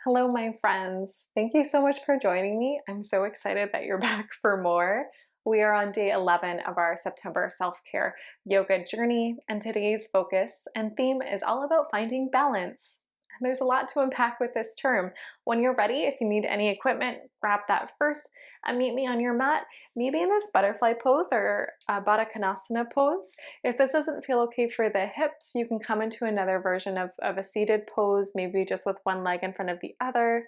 Hello, my friends. Thank you so much for joining me. I'm so excited that you're back for more. We are on day 11 of our September self-care yoga journey, and today's focus and theme is all about finding balance. And there's a lot to unpack with this term. When you're ready, if you need any equipment, grab that first and meet me on your mat, maybe in this butterfly pose or Baddha Konasana pose. If this doesn't feel okay for the hips, you can come into another version of a seated pose, maybe just with one leg in front of the other.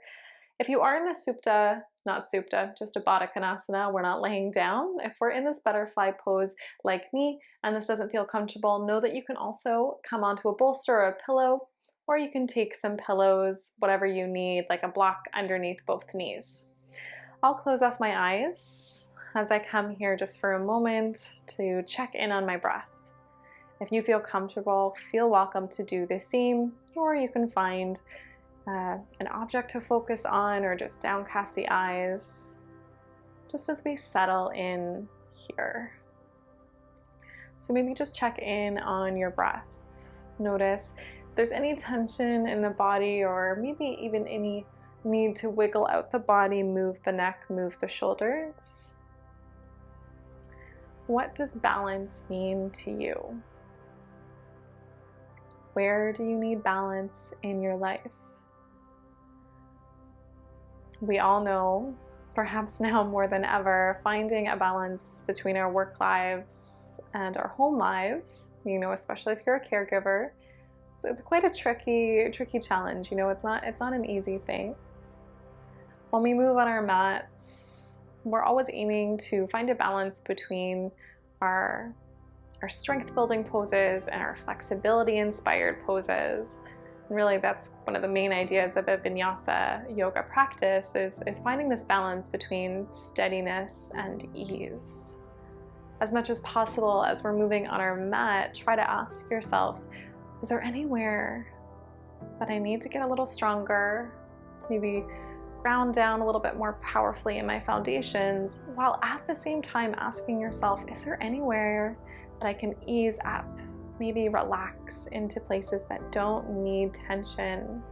If you are in the supta, not supta, just a Baddha Konasana, we're not laying down. If we're in this butterfly pose like me and this doesn't feel comfortable, know that you can also come onto a bolster or a pillow, or you can take some pillows, whatever you need, like a block underneath both knees. I'll close off my eyes as I come here just for a moment to check in on my breath. If you feel comfortable, feel welcome to do the same, or you can find an object to focus on or just downcast the eyes, just as we settle in here. So maybe just check in on your breath. Notice if there's any tension in the body or maybe even any need to wiggle out the body, move the neck, move the shoulders. What does balance mean to you? Where do you need balance in your life? We all know, perhaps now more than ever, finding a balance between our work lives and our home lives, especially if you're a caregiver, it's quite a tricky challenge. It's not an easy thing. When we move on our mats, we're always aiming to find a balance between our strength building poses and our flexibility inspired poses. And really, that's one of the main ideas of a Vinyasa yoga practice is finding this balance between steadiness and ease. As much as possible, as we're moving on our mat, try to ask yourself, is there anywhere that I need to get a little stronger? Maybe ground down a little bit more powerfully in my foundations, while at the same time asking yourself, is there anywhere that I can ease up? Maybe relax into places that don't need tension.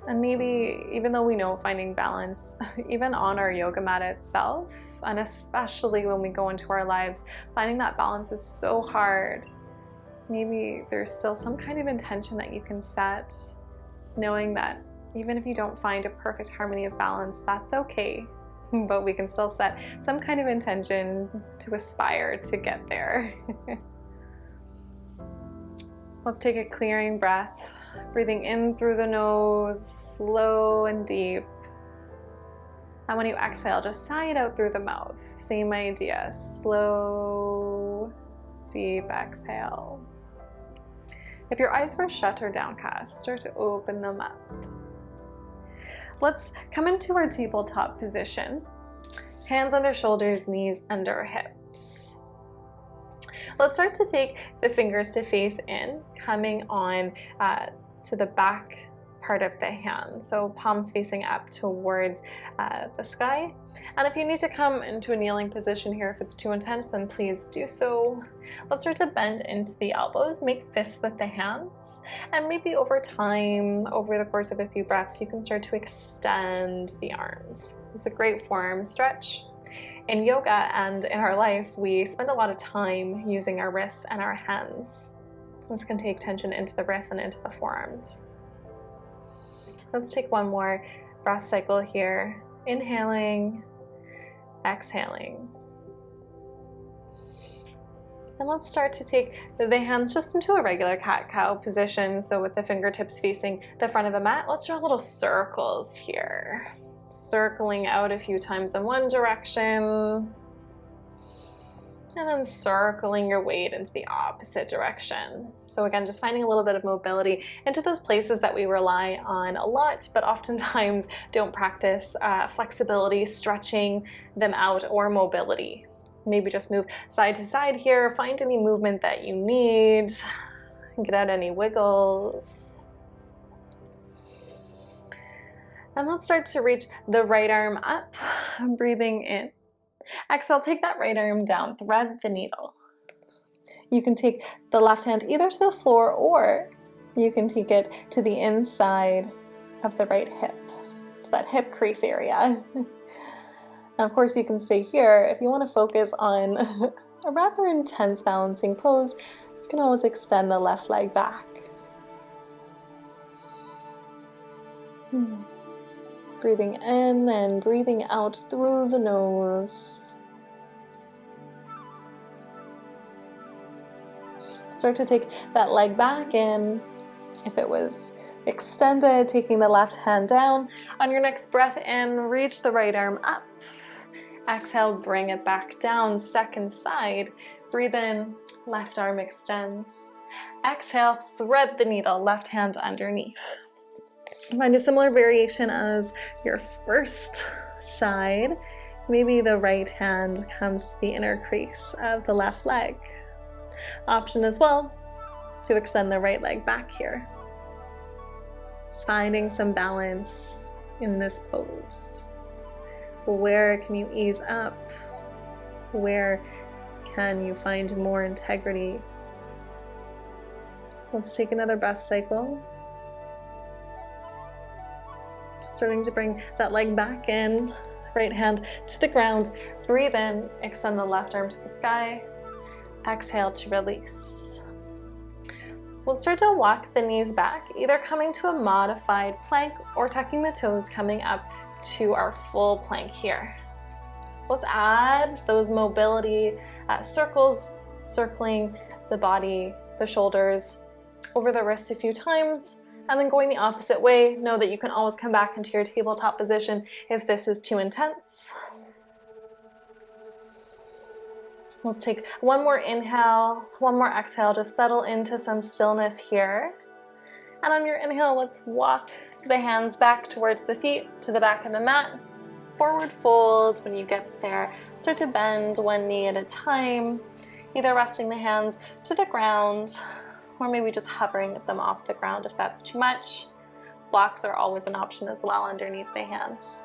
And maybe, even though we know finding balance, even on our yoga mat itself, and especially when we go into our lives, finding that balance is so hard. Maybe there's still some kind of intention that you can set, knowing that even if you don't find a perfect harmony of balance, that's okay. But we can still set some kind of intention to aspire to get there. Let's take a clearing breath, breathing in through the nose, slow and deep. And when you exhale, just sigh it out through the mouth. Same idea, slow, deep exhale. If your eyes were shut or downcast, start to open them up. Let's come into our tabletop position. Hands under shoulders, knees under hips. Let's start to take the fingers to face in, coming on to the back part of the hand. So palms facing up towards the sky. And if you need to come into a kneeling position here, if it's too intense, then please do so. Let's start to bend into the elbows, make fists with the hands, and maybe over time, over the course of a few breaths, you can start to extend the arms. It's a great forearm stretch. In yoga and in our life, we spend a lot of time using our wrists and our hands. This can take tension into the wrists and into the forearms. Let's take one more breath cycle here. Inhaling, exhaling. And let's start to take the hands just into a regular cat-cow position. So with the fingertips facing the front of the mat, let's draw little circles here. Circling out a few times in one direction. And then circling your weight into the opposite direction. So again, just finding a little bit of mobility into those places that we rely on a lot, but oftentimes don't practice flexibility, stretching them out, or mobility. Maybe just move side to side here, find any movement that you need, get out any wiggles. And let's start to reach the right arm up, breathing in. Exhale, take that right arm down, thread the needle. You can take the left hand either to the floor or You can take it to the inside of the right hip, to that hip crease area. And of course, you can stay here. If you want to focus on a rather intense balancing pose, you can always extend the left leg back. Breathing in and breathing out through the nose. Start to take that leg back in. If it was extended, taking the left hand down. On your next breath in, reach the right arm up. Exhale, bring it back down, second side. Breathe in, left arm extends. Exhale, thread the needle, left hand underneath. Find a similar variation as your first side. Maybe the right hand comes to the inner crease of the left leg. Option as well to extend the right leg back here. Just finding some balance in this pose. Where can you ease up? Where can you find more integrity? Let's take another breath cycle. Starting to bring that leg back in, right hand to the ground. Breathe in, extend the left arm to the sky. Exhale to release. We'll start to walk the knees back, either coming to a modified plank or tucking the toes, coming up to our full plank here. Let's add those mobility circles, circling the body, the shoulders, over the wrist a few times, and then going the opposite way. Know that you can always come back into your tabletop position if this is too intense. Let's take one more inhale, one more exhale, just settle into some stillness here. And on your inhale, let's walk the hands back towards the feet, to the back of the mat. Forward fold when you get there. Start to bend one knee at a time, either resting the hands to the ground or maybe just hovering them off the ground if that's too much. Blocks are always an option as well underneath the hands.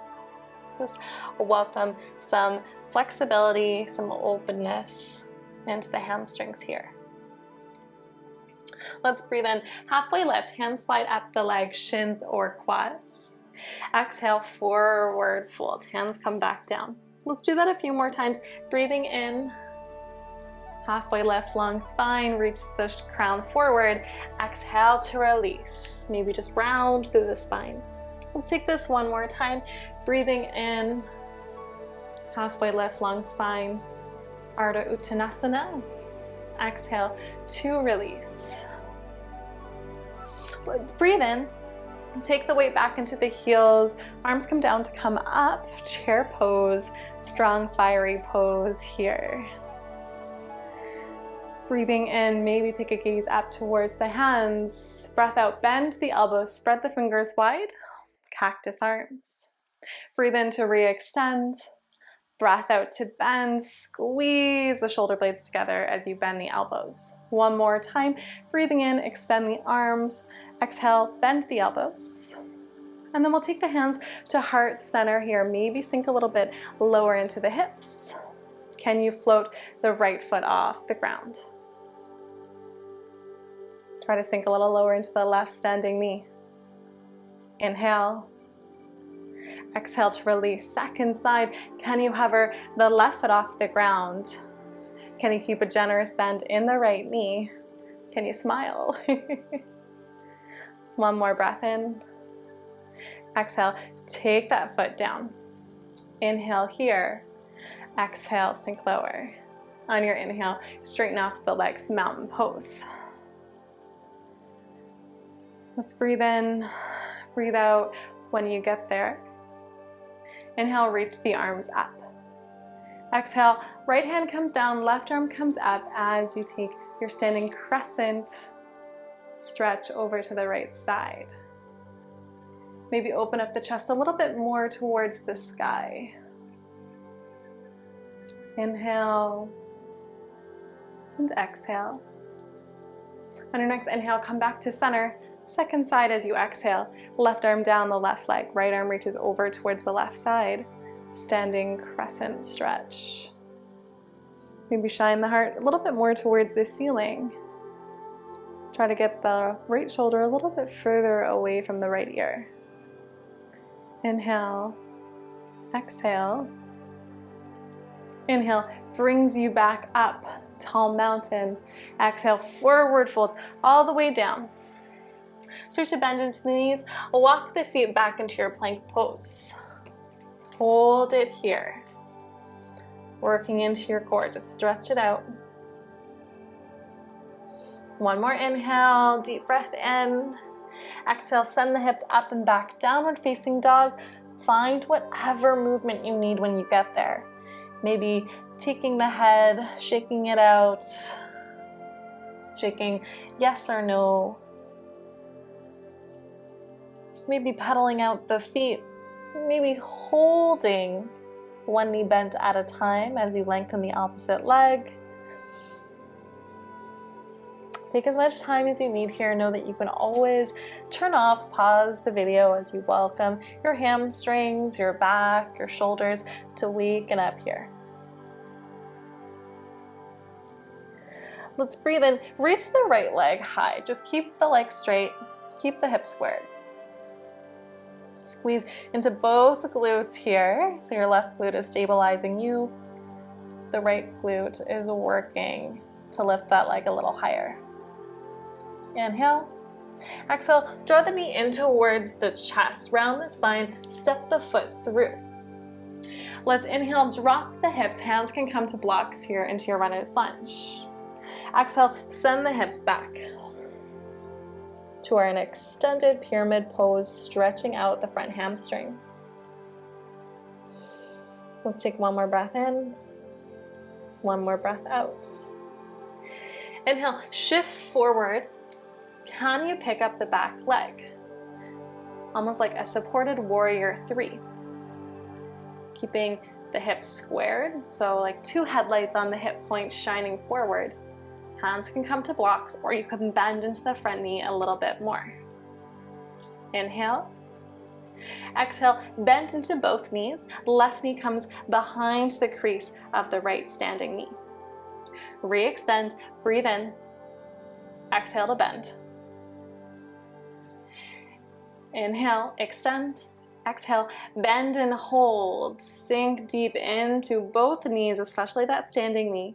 Just welcome some flexibility, some openness into the hamstrings here. Let's breathe in, halfway lift, hands slide up the legs, shins or quads. Exhale, forward fold, hands come back down. Let's do that a few more times. Breathing in, halfway lift, long spine, reach the crown forward. Exhale to release, maybe just round through the spine. Let's take this one more time. Breathing in, halfway lift, long spine, Ardha Uttanasana. Exhale to release. Let's breathe in. Take the weight back into the heels. Arms come down to come up. Chair pose. Strong, fiery pose here. Breathing in, maybe take a gaze up towards the hands. Breath out, bend the elbows, spread the fingers wide. Cactus arms. Breathe in to re-extend. Breath out to bend. Squeeze the shoulder blades together as you bend the elbows. One more time. Breathing in, extend the arms. Exhale, bend the elbows. And then we'll take the hands to heart center here. Maybe sink a little bit lower into the hips. Can you float the right foot off the ground? Try to sink a little lower into the left standing knee. Inhale. Exhale to release. Second side. Can you hover the left foot off the ground? Can you keep a generous bend in the right knee? Can you smile? One more breath in. Exhale, take that foot down. Inhale here. Exhale, sink lower. On your inhale, straighten off the legs, mountain pose. Let's breathe in, breathe out when you get there. Inhale, reach the arms up. Exhale, right hand comes down, left arm comes up as you take your standing crescent. Stretch over to the right side. Maybe open up the chest a little bit more towards the sky. Inhale and exhale. On your next inhale, come back to center. Second side as you exhale. Left arm down the left leg. Right arm reaches over towards the left side. Standing crescent stretch. Maybe shine the heart a little bit more towards the ceiling. Try to get the right shoulder a little bit further away from the right ear. Inhale, exhale. Inhale, brings you back up, tall mountain. Exhale, forward fold, all the way down. Start to bend into the knees, walk the feet back into your plank pose. Hold it here. Working into your core, just stretch it out. One more inhale, deep breath in. Exhale, send the hips up and back, downward facing dog. Find whatever movement you need when you get there. Maybe taking the head, shaking it out, shaking yes or no. Maybe pedaling out the feet, maybe holding one knee bent at a time as you lengthen the opposite leg. Take as much time as you need here. Know that you can always turn off, pause the video as you welcome your hamstrings, your back, your shoulders to waken up here. Let's breathe in, reach the right leg high. Just keep the leg straight, keep the hips squared. Squeeze into both glutes here. So your left glute is stabilizing you. The right glute is working to lift that leg a little higher. Inhale. Exhale, draw the knee in towards the chest, round the spine, step the foot through. Let's inhale, drop the hips. Hands can come to blocks here into your runner's lunge. Exhale, send the hips back to an extended pyramid pose, stretching out the front hamstring. Let's take one more breath in, one more breath out. Inhale, shift forward. Can you pick up the back leg? Almost like a supported warrior 3. Keeping the hips squared, so like 2 headlights on the hip points shining forward. Hands can come to blocks, or you can bend into the front knee a little bit more. Inhale. Exhale, bend into both knees. Left knee comes behind the crease of the right standing knee. Re-extend, breathe in. Exhale to bend. Inhale, extend. Exhale, bend and hold. Sink deep into both knees, especially that standing knee.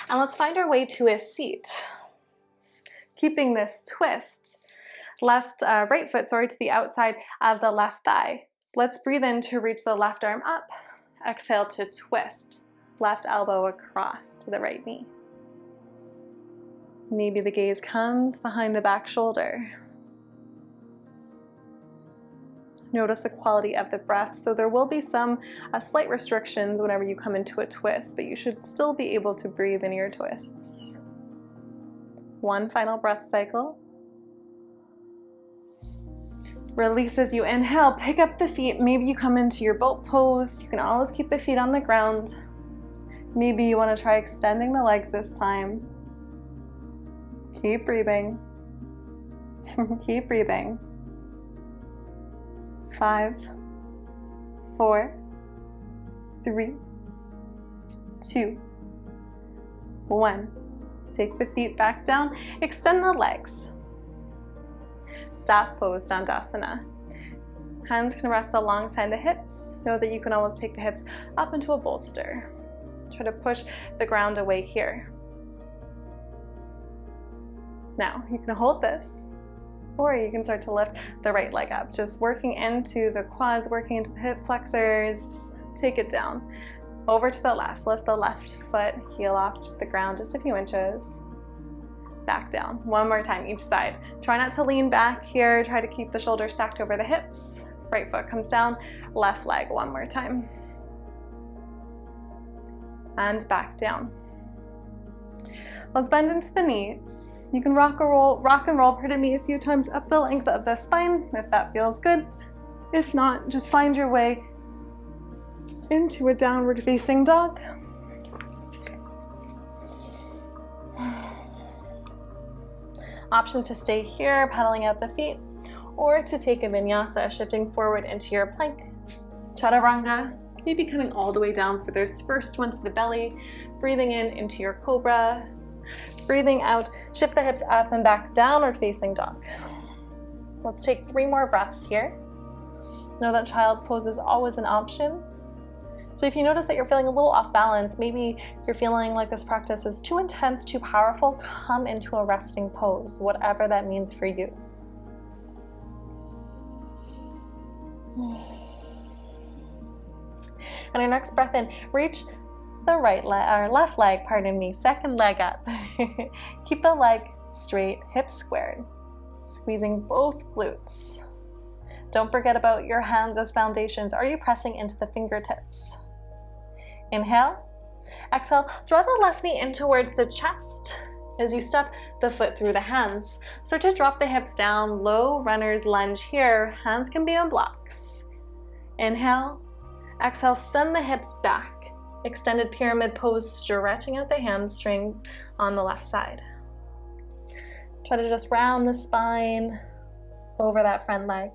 And let's find our way to a seat. Keeping this twist, right foot, to the outside of the left thigh. Let's breathe in to reach the left arm up. Exhale to twist. Left elbow across to the right knee. Maybe the gaze comes behind the back shoulder. Notice the quality of the breath. So there will be some slight restrictions whenever you come into a twist, but you should still be able to breathe in your twists. One final breath cycle. Release as you inhale, pick up the feet. Maybe you come into your boat pose. You can always keep the feet on the ground. Maybe you want to try extending the legs this time. Keep breathing. Keep breathing. 5, 4, 3, 2, 1. Take the feet back down. Extend the legs. Staff pose, Dandasana. Hands can rest alongside the hips. Know that you can always take the hips up into a bolster. Try to push the ground away here. Now, you can hold this, or you can start to lift the right leg up, just working into the quads, working into the hip flexors. Take it down. Over to the left. Lift the left foot, heel off to the ground just a few inches. Back down. One more time, each side. Try not to lean back here. Try to keep the shoulders stacked over the hips. Right foot comes down. Left leg one more time. And back down. Let's bend into the knees. You can rock and roll, pardon me, a few times up the length of the spine if that feels good. If not, just find your way into a downward facing dog. Option to stay here, pedaling out the feet, or to take a vinyasa, shifting forward into your plank. Chaturanga, maybe coming all the way down for this first one to the belly, breathing in into your cobra, Breathing out, shift the hips up and back, downward facing dog. Let's take 3 more breaths here. Know that child's pose is always an option. So if you notice that you're feeling a little off balance, maybe you're feeling like this practice is too intense, too powerful, come into a resting pose, whatever that means for you. And our next breath in, reach the left leg, second leg up. Keep the leg straight, hips squared, squeezing both glutes. Don't forget about your hands as foundations. Are you pressing into the fingertips? Inhale. Exhale, draw the left knee in towards the chest as you step the foot through the hands. Start to drop the hips down, low runner's lunge here. Hands can be on blocks. Inhale. Exhale, send the hips back. Extended pyramid pose, stretching out the hamstrings on the left side. Try to just round the spine over that front leg.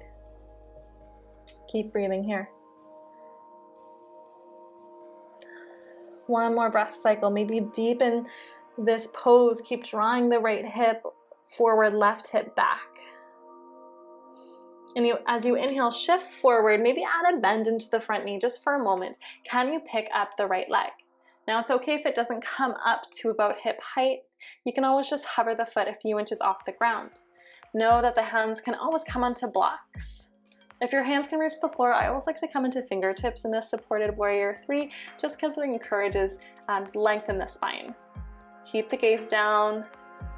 Keep breathing here. One more breath cycle. Maybe deepen this pose. Keep drawing the right hip forward, left hip back. And as you inhale, shift forward, maybe add a bend into the front knee just for a moment. Can you pick up the right leg? Now it's okay if it doesn't come up to about hip height. You can always just hover the foot a few inches off the ground. Know that the hands can always come onto blocks. If your hands can reach the floor, I always like to come into fingertips in this supported warrior 3, just because it encourages length in the spine. Keep the gaze down,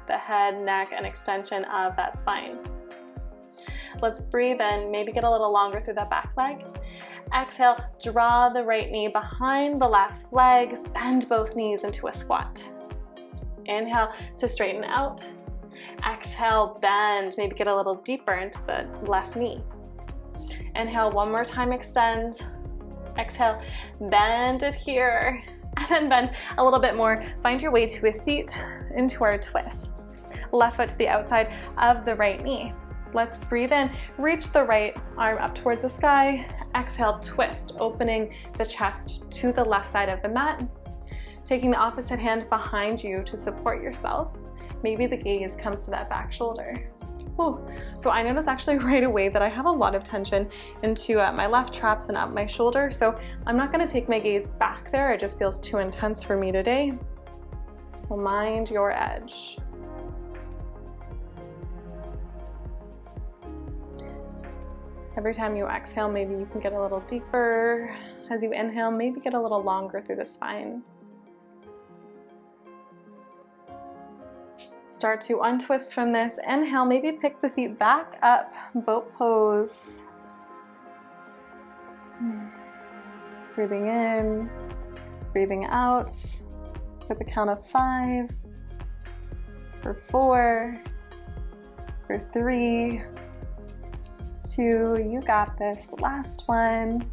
the head, neck, and extension of that spine. Let's breathe in, maybe get a little longer through that back leg. Exhale, draw the right knee behind the left leg, bend both knees into a squat. Inhale to straighten out. Exhale, bend, maybe get a little deeper into the left knee. Inhale, one more time, extend. Exhale, bend it here, and then bend a little bit more. Find your way to a seat into our twist. Left foot to the outside of the right knee. Let's breathe in, reach the right arm up towards the sky. Exhale, twist, opening the chest to the left side of the mat. Taking the opposite hand behind you to support yourself. Maybe the gaze comes to that back shoulder. Ooh. So I notice actually right away that I have a lot of tension into my left traps and up my shoulder. So I'm not gonna take my gaze back there. It just feels too intense for me today. So mind your edge. Every time you exhale, maybe you can get a little deeper. As you inhale, maybe get a little longer through the spine. Start to untwist from this. Inhale, maybe pick the feet back up, boat pose. Breathing in, breathing out for the count of 5, for 4, for 3, 2, you got this. Last one.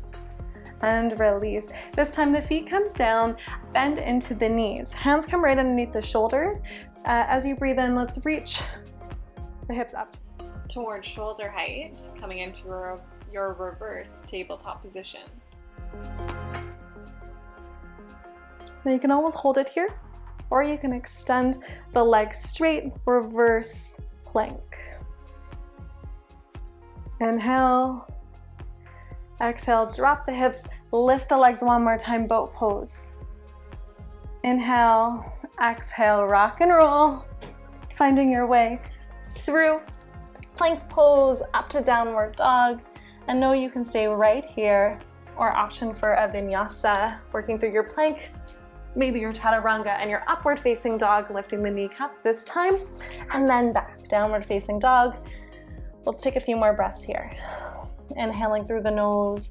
And release. This time the feet come down, bend into the knees. Hands come right underneath the shoulders. As you breathe in, let's reach the hips up towards shoulder height, coming into your reverse tabletop position. Now you can always hold it here, or you can extend the legs straight, reverse plank. Inhale, exhale, drop the hips, lift the legs one more time, boat pose. Inhale, exhale, rock and roll, finding your way through plank pose up to downward dog. And know you can stay right here, or option for a vinyasa, working through your plank, maybe your chaturanga and your upward facing dog, lifting the kneecaps this time, and then back, downward facing dog. Let's take a few more breaths here. Inhaling through the nose,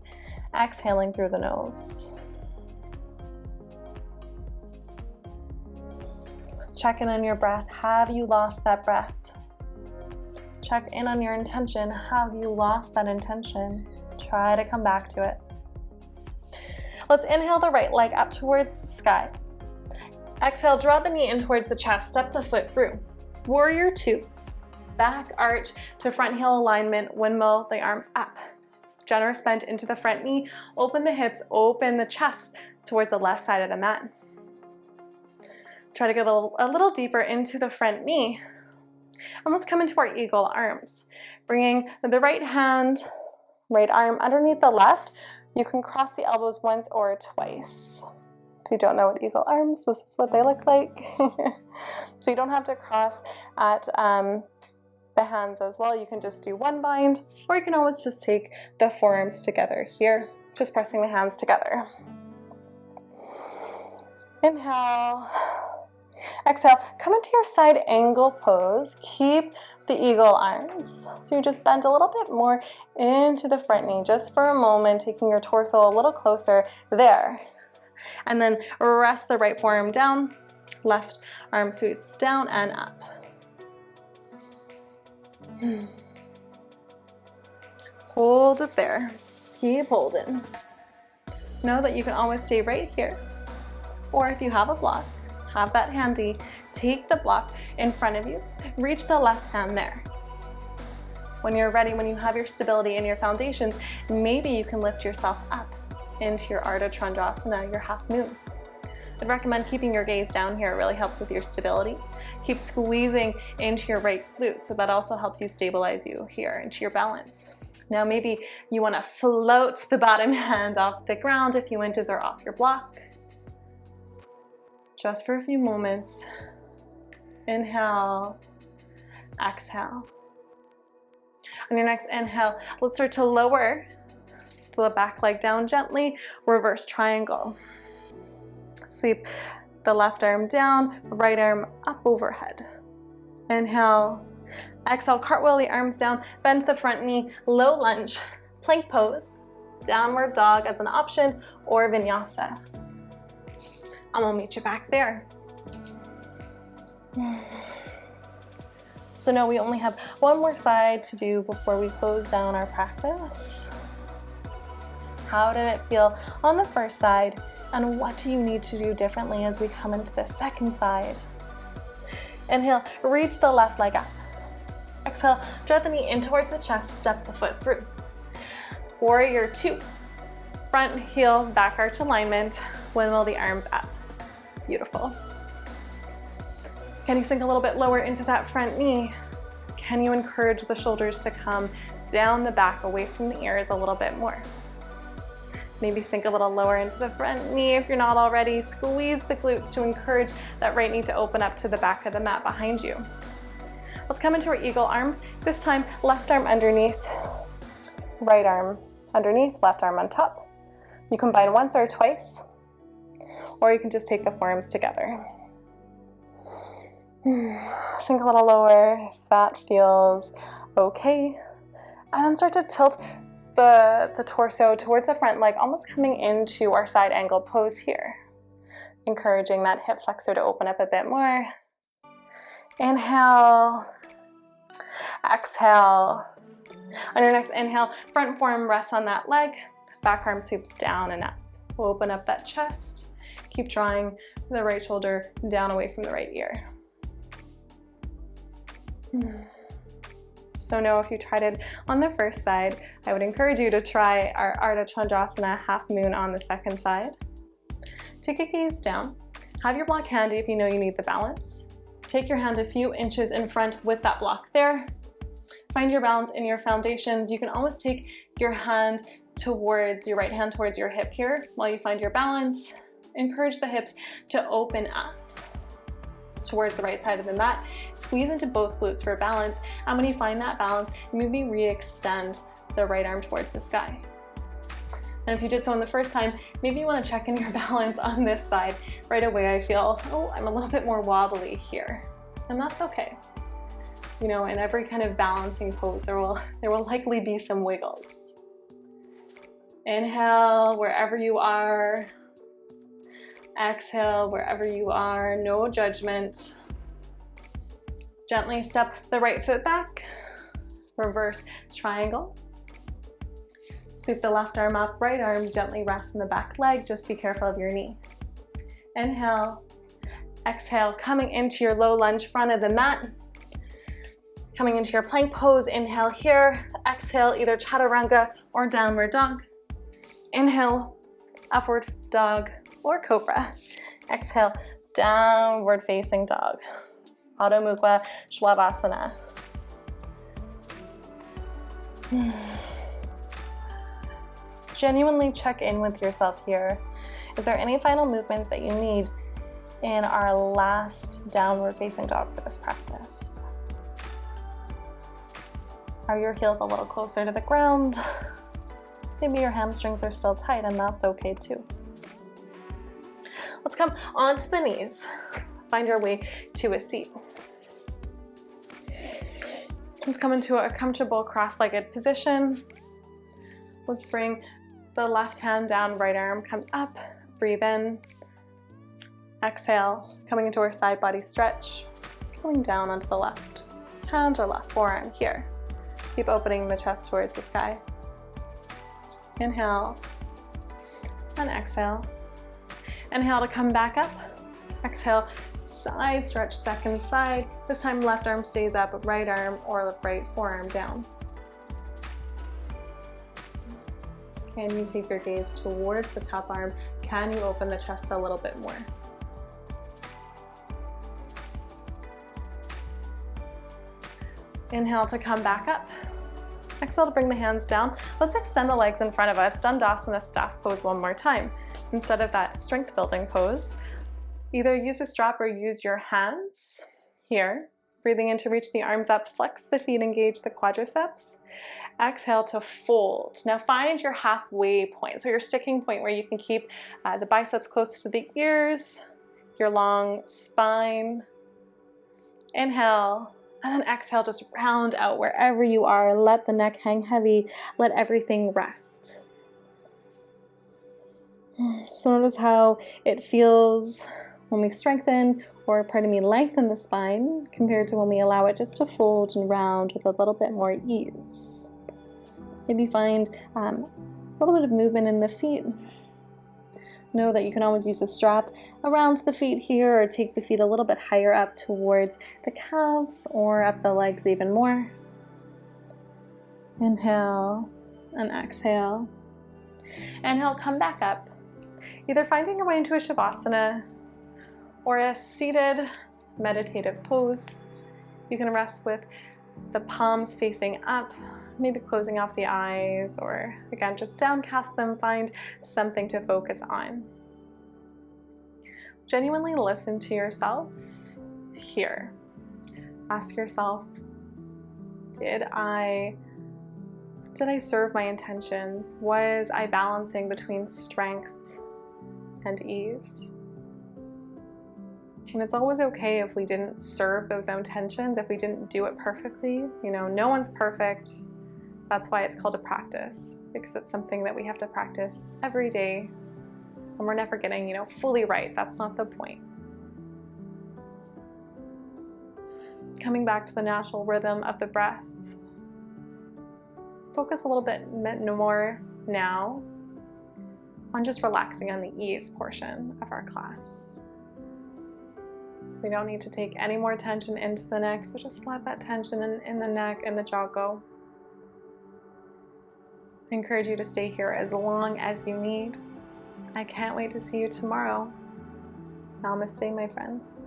exhaling through the nose. Check in on your breath. Have you lost that breath? Check in on your intention. Have you lost that intention? Try to come back to it. Let's inhale the right leg up towards the sky. Exhale, draw the knee in towards the chest, step the foot through. Warrior 2. Back arch to front heel alignment, windmill the arms up. Generous bend into the front knee, open the hips, open the chest towards the left side of the mat. Try to get a little deeper into the front knee. And let's come into our eagle arms. Bringing the right hand, right arm underneath the left. You can cross the elbows once or twice. If you don't know what eagle arms, this is what they look like. So you don't have to cross at the hands as well. You can just do one bind, or you can always just take the forearms together here, just pressing the hands together. Inhale. Exhale, come into your side angle pose. Keep the eagle arms. So you just bend a little bit more into the front knee just for a moment, taking your torso a little closer there. And then rest the right forearm down, left arm sweeps down and up. Hold it there. Keep holding. Know that you can always stay right here. Or if you have a block, have that handy, take the block in front of you, reach the left hand there. When you're ready, when you have your stability in your foundations, maybe you can lift yourself up into your Ardha Chandrasana, your half moon. I'd recommend keeping your gaze down here. It really helps with your stability. Keep squeezing into your right glute, so that also helps you stabilize you here into your balance. Now maybe you want to float the bottom hand off the ground, a few inches or off your block. Just for a few moments. Inhale, exhale. On your next inhale, let's start to lower the back leg down gently, reverse triangle. Sweep the left arm down, right arm up overhead. Inhale, exhale, cartwheel the arms down, bend the front knee, low lunge, plank pose, downward dog as an option, or vinyasa. And we'll meet you back there. So now we only have one more side to do before we close down our practice. How did it feel on the first side? And what do you need to do differently as we come into the second side? Inhale, reach the left leg up. Exhale, draw the knee in towards the chest, step the foot through. Warrior two. Front heel, back arch alignment, windmill the arms up. Beautiful. Can you sink a little bit lower into that front knee? Can you encourage the shoulders to come down the back, away from the ears a little bit more? Maybe sink a little lower into the front knee if you're not already. Squeeze the glutes to encourage that right knee to open up to the back of the mat behind you. Let's come into our eagle arms. This time, left arm underneath, right arm underneath, left arm on top. You can bind once or twice, or you can just take the forearms together. Sink a little lower if that feels okay. And then start to tilt the torso towards the front leg, almost coming into our side angle pose here. Encouraging that hip flexor to open up a bit more. Inhale. Exhale. On your next inhale, front forearm rests on that leg. Back arm sweeps down and up. We'll open up that chest. Keep drawing the right shoulder down away from the right ear. So know if you tried it on the first side, I would encourage you to try our Ardha Chandrasana half moon on the second side. Take a gaze down. Have your block handy if you know you need the balance. Take your hand a few inches in front with that block there. Find your balance in your foundations. You can always take your hand towards your right hand towards your hip here while you find your balance. Encourage the hips to open up towards the right side of the mat. Squeeze into both glutes for balance. And when you find that balance, maybe re-extend the right arm towards the sky. And if you did so on the first time, maybe you want to check in your balance on this side. Right away I feel, oh, I'm a little bit more wobbly here. And that's okay. You know, in every kind of balancing pose, there will likely be some wiggles. Inhale wherever you are. Exhale wherever you are, no judgment. Gently step the right foot back. Reverse triangle. Sweep the left arm up, right arm gently rests in the back leg. Just be careful of your knee. Inhale. Exhale, coming into your low lunge front of the mat. Coming into your plank pose, inhale here. Exhale, either chaturanga or downward dog. Inhale, upward dog or cobra. Exhale, downward facing dog, Adho Mukha Shavasana. Genuinely check in with yourself here. Is there any final movements that you need in our last downward facing dog for this practice? Are your heels a little closer to the ground? Maybe your hamstrings are still tight, and that's okay too. Let's come onto the knees. Find your way to a seat. Let's come into a comfortable cross-legged position. Let's bring the left hand down, right arm comes up. Breathe in. Exhale, coming into our side body stretch. Coming down onto the left hand or left forearm here. Keep opening the chest towards the sky. Inhale and exhale. Inhale to come back up. Exhale, side stretch, second side. This time left arm stays up, right arm or right forearm down. Can you take your gaze towards the top arm? Can you open the chest a little bit more? Inhale to come back up. Exhale to bring the hands down. Let's extend the legs in front of us. Dandasana staff pose one more time. Instead of that strength building pose, either use a strap or use your hands here. Breathing in to reach the arms up, flex the feet, engage the quadriceps. Exhale to fold. Now find your halfway point, so your sticking point where you can keep the biceps close to the ears, your long spine. Inhale. And then exhale, just round out wherever you are. Let the neck hang heavy. Let everything rest. So notice how it feels when we strengthen, or lengthen the spine compared to when we allow it just to fold and round with a little bit more ease. Maybe find a little bit of movement in the feet. Know that you can always use a strap around the feet here, or take the feet a little bit higher up towards the calves or up the legs even more. Inhale and exhale. Inhale, come back up. Either finding your way into a Shavasana or a seated meditative pose. You can rest with the palms facing up, maybe closing off the eyes, or again, just downcast them. Find something to focus on. Genuinely listen to yourself here. Ask yourself, did I serve my intentions? Was I balancing between strength and ease? And it's always okay if we didn't serve those intentions, if we didn't do it perfectly. You know, no one's perfect. That's why it's called a practice, because it's something that we have to practice every day, and we're never getting, fully right. That's not the point. Coming back to the natural rhythm of the breath. Focus a little bit more now on just relaxing on the ease portion of our class. We don't need to take any more tension into the neck, so just let that tension in the neck and the jaw go. I encourage you to stay here as long as you need. I can't wait to see you tomorrow. Namaste, my friends.